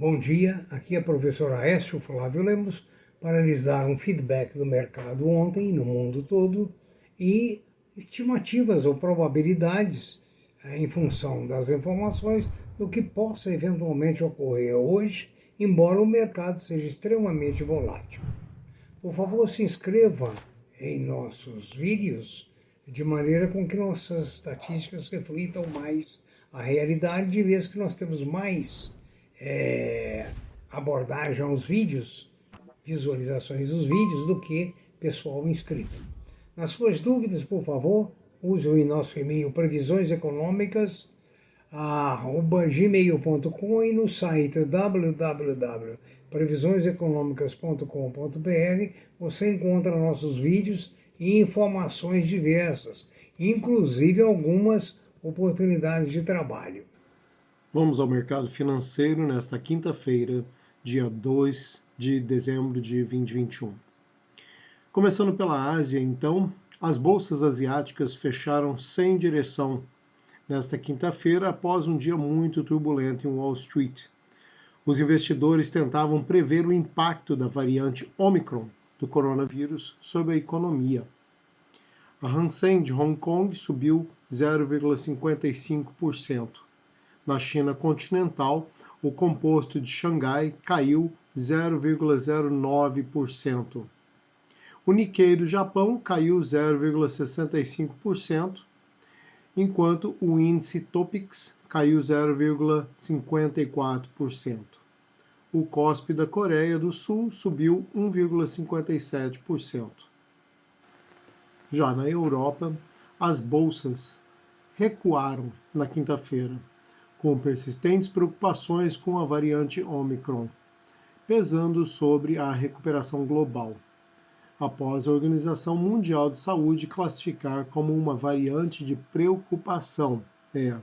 Bom dia, aqui é a professora Aécio Flávio Lemos para lhes dar um feedback do mercado ontem no mundo todo e estimativas ou probabilidades em função das informações do que possa eventualmente ocorrer hoje, embora o mercado seja extremamente volátil. Por favor, se inscreva em nossos vídeos de maneira com que nossas estatísticas reflitam mais a realidade, de vez que nós temos mais abordagem aos vídeos, visualizações dos vídeos, do que pessoal inscrito. Nas suas dúvidas, por favor, use o nosso e-mail previsioneseconômicas@gmail.com e no site www.previsioneseconomicas.com.br você encontra nossos vídeos e informações diversas, inclusive algumas oportunidades de trabalho. Vamos ao mercado financeiro nesta quinta-feira, dia 2 de dezembro de 2021. Começando pela Ásia, então, as bolsas asiáticas fecharam sem direção nesta quinta-feira após um dia muito turbulento em Wall Street. Os investidores tentavam prever o impacto da variante Omicron do coronavírus sobre a economia. A Hang Seng de Hong Kong subiu 0,55%. Na China continental, o composto de Xangai caiu 0,09%. O Nikkei do Japão caiu 0,65%, enquanto o índice Topix caiu 0,54%. O Kospi da Coreia do Sul subiu 1,57%. Já na Europa, as bolsas recuaram na quinta-feira, com persistentes preocupações com a variante Omicron, pesando sobre a recuperação global, após a Organização Mundial de Saúde classificar como uma variante de preocupação.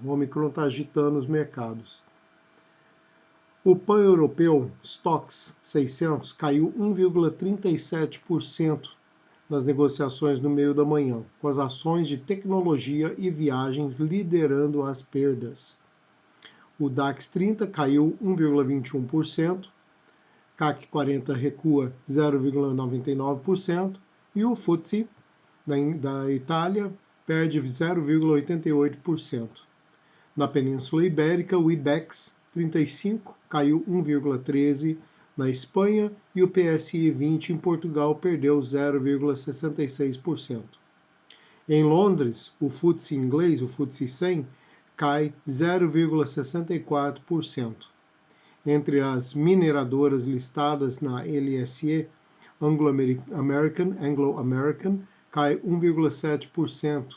O Omicron está agitando os mercados. O pan-europeu Stoxx 600 caiu 1,37% nas negociações no meio da manhã, com as ações de tecnologia e viagens liderando as perdas. O DAX 30 caiu 1,21%, CAC 40 recua 0,99% e o FTSE da Itália perde 0,88%. Na Península Ibérica, o IBEX 35 caiu 1,13%, na Espanha, e o PSI 20 em Portugal perdeu 0,66%. Em Londres, o FTSE inglês, o FTSE 100, cai 0,64%. Entre as mineradoras listadas na LSE, Anglo-American cai 1,7%,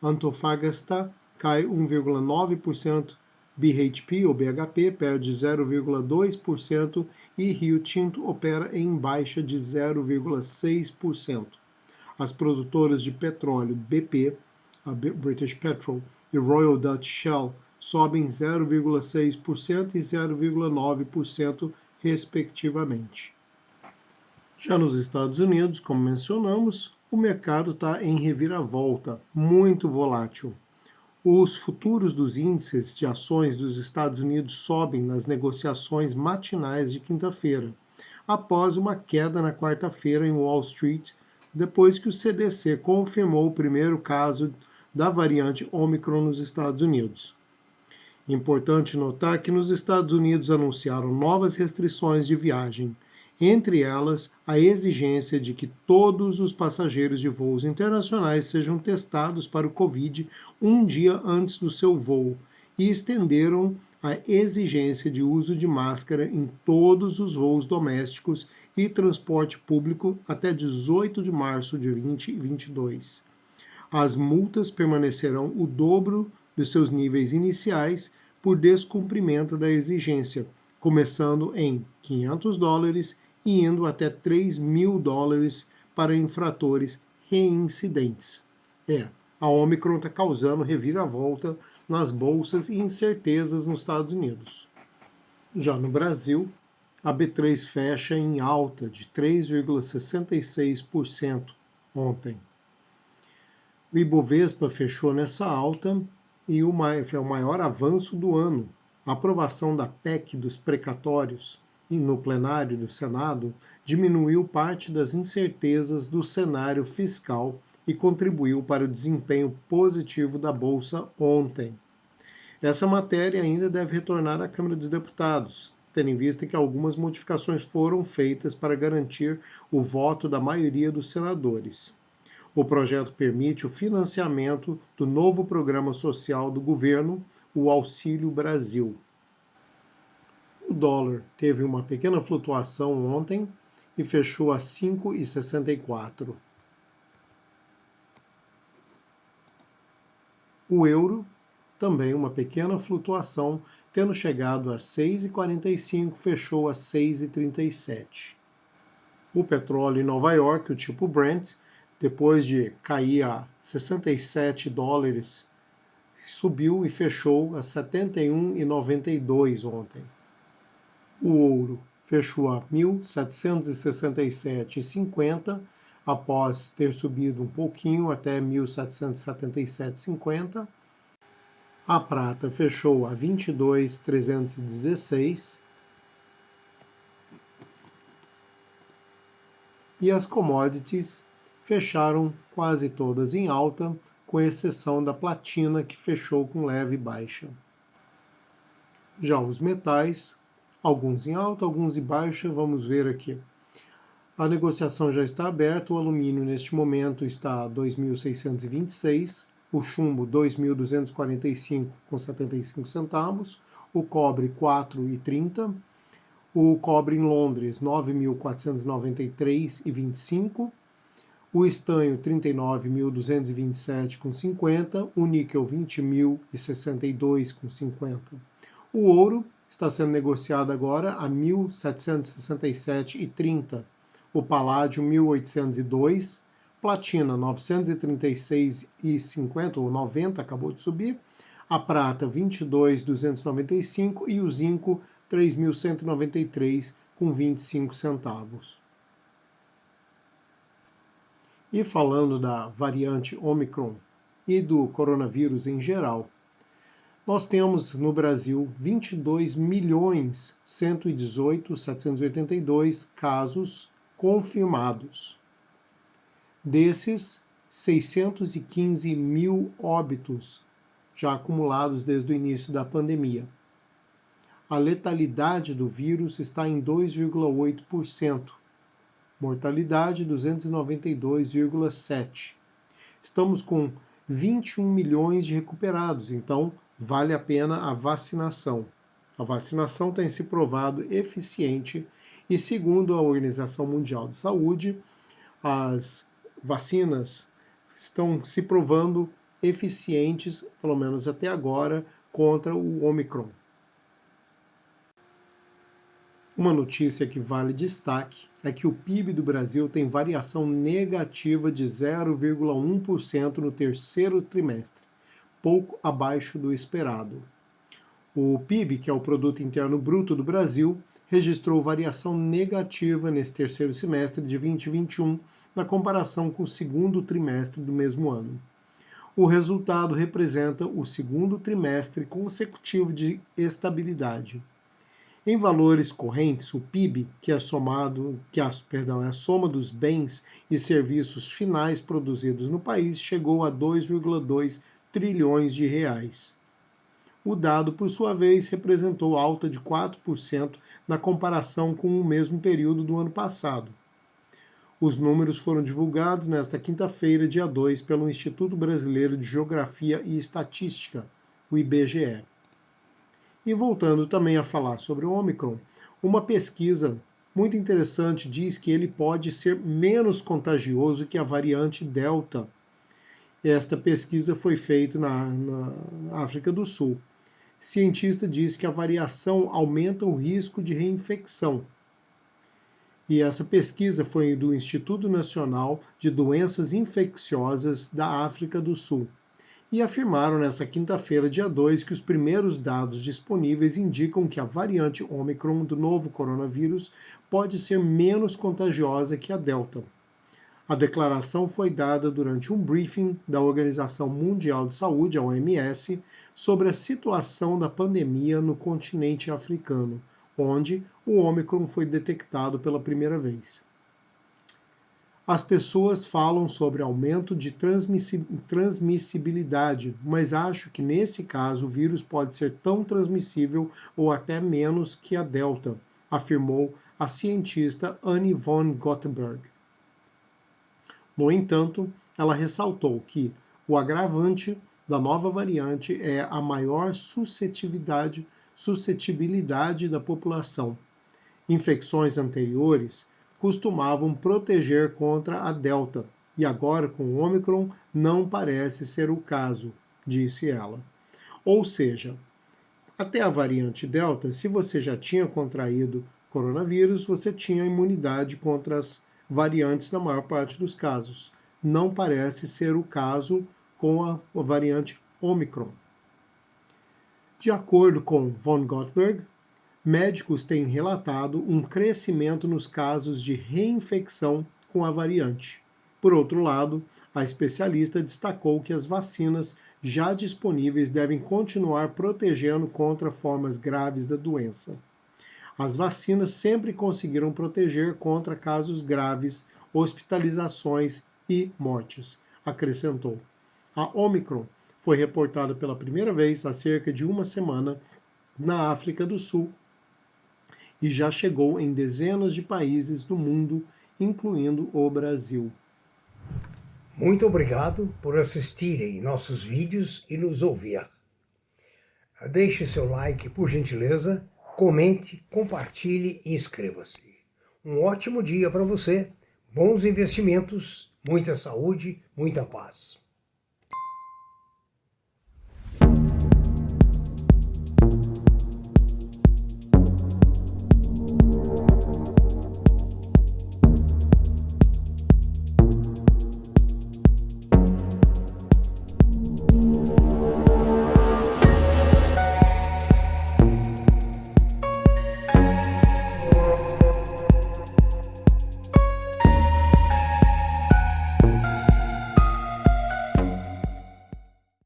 Antofagasta cai 1,9%, BHP ou BHP perde 0,2% e Rio Tinto opera em baixa de 0,6%. As produtoras de petróleo BP, a British Petrol, e Royal Dutch Shell sobem 0,6% e 0,9%, respectivamente. Já nos Estados Unidos, como mencionamos, o mercado está em reviravolta, muito volátil. Os futuros dos índices de ações dos Estados Unidos sobem nas negociações matinais de quinta-feira, após uma queda na quarta-feira em Wall Street, depois que o CDC confirmou o primeiro caso da variante Omicron nos Estados Unidos. Importante notar que nos Estados Unidos anunciaram novas restrições de viagem, entre elas a exigência de que todos os passageiros de voos internacionais sejam testados para o Covid um dia antes do seu voo, e estenderam a exigência de uso de máscara em todos os voos domésticos e transporte público até 18 de março de 2022. As multas permanecerão o dobro dos seus níveis iniciais por descumprimento da exigência, começando em $500 e indo até $3.000 para infratores reincidentes. A Omicron está causando reviravolta nas bolsas e incertezas nos Estados Unidos. Já no Brasil, a B3 fecha em alta de 3,66% ontem. O Ibovespa fechou nessa alta e foi o maior avanço do ano, A aprovação da PEC dos precatórios no plenário do Senado diminuiu parte das incertezas do cenário fiscal e contribuiu para o desempenho positivo da Bolsa ontem. Essa matéria ainda deve retornar à Câmara dos Deputados, tendo em vista que algumas modificações foram feitas para garantir o voto da maioria dos senadores. O projeto permite o financiamento do novo programa social do governo, o Auxílio Brasil. O dólar teve uma pequena flutuação ontem e fechou a 5,64. O euro, também uma pequena flutuação, tendo chegado a 6,45, fechou a 6,37. O petróleo em Nova York, o tipo Brent, depois de cair a 67 dólares, subiu e fechou a 71,92 ontem. O ouro fechou a 1.767,50, após ter subido um pouquinho até 1.777,50. A prata fechou a 22.316. E as commodities fecharam quase todas em alta, com exceção da platina, que fechou com leve baixa. Já os metais, alguns em alta, alguns em baixa, vamos ver aqui. A negociação já está aberta, o alumínio neste momento está a 2.626, o chumbo 2.245,75 centavos, o cobre 4,30, o cobre em Londres 9.493,25, o estanho 39.227,50, o níquel 20.062,50. O ouro está sendo negociado agora a 1.767,30, o paládio 1.802, platina 936,50 ou 90, acabou de subir, a prata 22.295 e o zinco 3.193,25 centavos. E falando da variante Omicron e do coronavírus em geral, nós temos no Brasil 22.118.782 casos confirmados. Desses, 615 mil óbitos já acumulados desde o início da pandemia. A letalidade do vírus está em 2,8%. Mortalidade 292,7%. Estamos com 21 milhões de recuperados, então vale a pena a vacinação. A vacinação tem se provado eficiente e, segundo a Organização Mundial de Saúde, as vacinas estão se provando eficientes, pelo menos até agora, contra o Omicron. Uma notícia que vale destaque é que o PIB do Brasil tem variação negativa de 0,1% no terceiro trimestre, pouco abaixo do esperado. O PIB, que é o Produto Interno Bruto do Brasil, registrou variação negativa nesse terceiro semestre de 2021, na comparação com o segundo trimestre do mesmo ano. O resultado representa o segundo trimestre consecutivo de estabilidade. Em valores correntes, o PIB, que é a soma dos bens e serviços finais produzidos no país, chegou a 2,2 trilhões de reais. O dado, por sua vez, representou alta de 4% na comparação com o mesmo período do ano passado. Os números foram divulgados nesta quinta-feira, dia 2, pelo Instituto Brasileiro de Geografia e Estatística, o IBGE. E voltando também a falar sobre o Omicron, uma pesquisa muito interessante diz que ele pode ser menos contagioso que a variante Delta. Esta pesquisa foi feita na África do Sul. Cientista diz que a variação aumenta o risco de reinfecção. E essa pesquisa foi do Instituto Nacional de Doenças Infecciosas da África do Sul. E afirmaram nesta quinta-feira, dia 2, que os primeiros dados disponíveis indicam que a variante Omicron do novo coronavírus pode ser menos contagiosa que a Delta. A declaração foi dada durante um briefing da Organização Mundial de Saúde, a OMS, sobre a situação da pandemia no continente africano, onde o Ômicron foi detectado pela primeira vez. As pessoas falam sobre aumento de transmissibilidade, mas acho que nesse caso o vírus pode ser tão transmissível ou até menos que a Delta, afirmou a cientista Annie von Gothenburg. No entanto, ela ressaltou que o agravante da nova variante é a maior suscetibilidade da população. Infecções anteriores costumavam proteger contra a Delta, e agora com o Ômicron não parece ser o caso, disse ela. Ou seja, até a variante Delta, se você já tinha contraído coronavírus, você tinha imunidade contra as variantes na maior parte dos casos. Não parece ser o caso com a variante Ômicron. De acordo com von Gothenburg, médicos têm relatado um crescimento nos casos de reinfecção com a variante. Por outro lado, a especialista destacou que as vacinas já disponíveis devem continuar protegendo contra formas graves da doença. As vacinas sempre conseguiram proteger contra casos graves, hospitalizações e mortes, acrescentou. A Ômicron foi reportada pela primeira vez há cerca de uma semana na África do Sul e já chegou em dezenas de países do mundo, incluindo o Brasil. Muito obrigado por assistirem nossos vídeos e nos ouvir. Deixe seu like, por gentileza, comente, compartilhe e inscreva-se. Um ótimo dia para você, bons investimentos, muita saúde, muita paz.